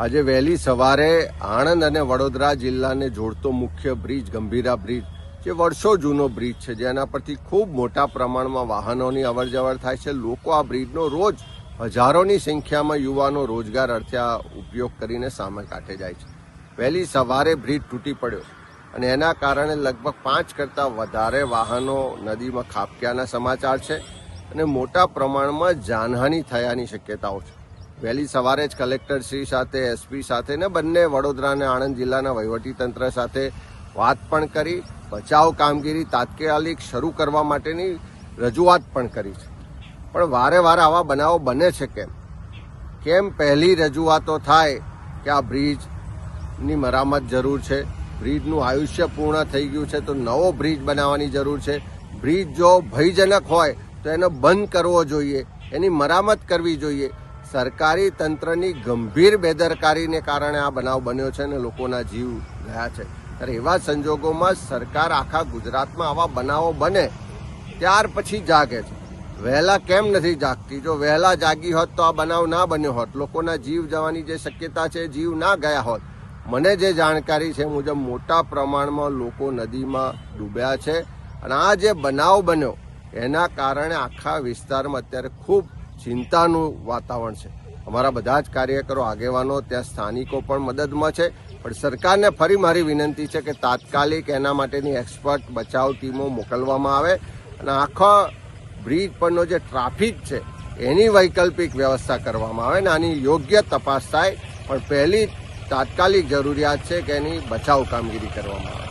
આજે વહેલી સવારે આણંદ અને વડોદરા જિલ્લાને જોડતો મુખ્ય બ્રિજ ગંભીરા બ્રિજ, જે વર્ષો જૂનો બ્રિજ છે, જેના પરથી ખૂબ મોટા પ્રમાણમાં વાહનોની અવરજવર થાય છે. લોકો આ બ્રિજનો રોજ હજારોની સંખ્યામાં યુવાનો રોજગાર અર્થે આ ઉપયોગ કરીને સામે કાંઠે જાય છે. વહેલી સવારે બ્રિજ તૂટી પડ્યો અને એના કારણે લગભગ 5 કરતાં વધારે વાહનો નદીમાં ખાબક્યાના સમાચાર છે અને મોટા પ્રમાણમાં જાનહાનિ થયાની શક્યતાઓ છે. વહેલી સવારે જ કલેક્ટરશ્રી સાથે, એસપી સાથે ને બંને વડોદરા અને આણંદ જિલ્લાના વહીવટીતંત્ર સાથે વાત પણ કરી, બચાવ કામગીરી તાત્કાલિક શરૂ કરવા માટેની રજૂઆત પણ કરી છે. પણ વારે વારે આવા બનાવો બને છે કેમ? પહેલી રજૂઆતો થાય કે આ બ્રિજની મરામત જરૂર છે, બ્રિજનું આયુષ્ય પૂર્ણ થઈ ગયું છે તો નવો બ્રિજ બનાવવાની જરૂર છે. બ્રિજ જો ભયજનક હોય તો એને બંધ કરવો જોઈએ, એની મરામત કરવી જોઈએ. સરકારી તંત્રની ગંભીર બેદરકારીને કારણે આ બનાવ બન્યો છે અને લોકોના જીવ ગયા છે. ત્યારે એવા સંજોગોમાં સરકાર આખા ગુજરાતમાં આવા બનાવો બને ત્યાર પછી જાગે છે. વહેલા કેમ નથી જાગતી? જો વહેલા જાગી હોત તો આ બનાવ ના બન્યો હોત, લોકોના જીવ જવાની જે શક્યતા છે, જીવ ના ગયા હોત. મને જે જાણકારી છે મુજબ મોટા પ્રમાણમાં લોકો નદીમાં ડૂબ્યા છે અને આ જે બનાવ બન્યો એના કારણે આખા વિસ્તારમાં અત્યારે ખૂબ ચિંતાનું વાતાવરણ છે. અમારા બધા જ કાર્યકરો, આગેવાનો, ત્યાં સ્થાનિકો પણ મદદમાં છે. પણ સરકારને ફરી મારી વિનંતી છે કે તાત્કાલિક એના માટેની એક્સપર્ટ બચાવ ટીમો મોકલવામાં આવે અને આખા બ્રિજ પરનો જે ટ્રાફિક છે એની વૈકલ્પિક વ્યવસ્થા કરવામાં આવે અને આની યોગ્ય તપાસ થાય. પણ પહેલી તાત્કાલિક જરૂરિયાત છે કે એની બચાવ કામગીરી કરવામાં આવે.